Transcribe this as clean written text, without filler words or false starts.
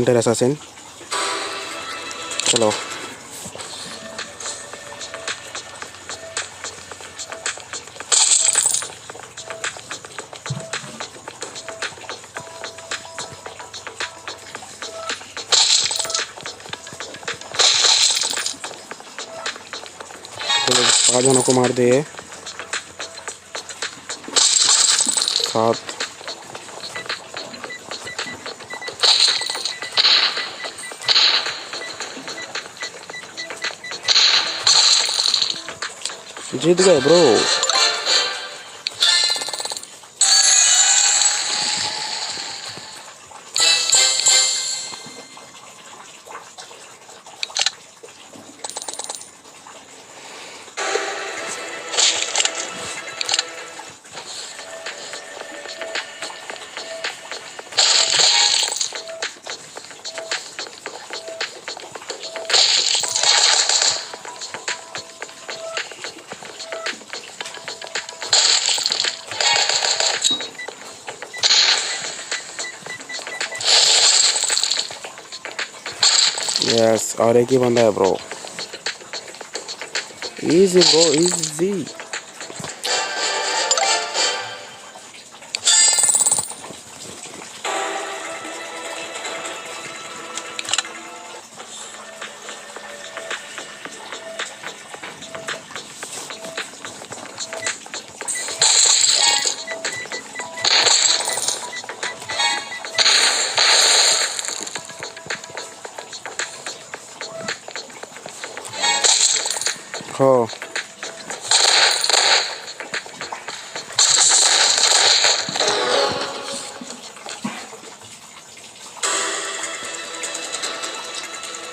Hunter assassin. चलो चलो 5 जनों को मार दिए। 7 जीत गए ब्रो। यस और एक ही बंदा है ब्रो। Easy bro easy. हो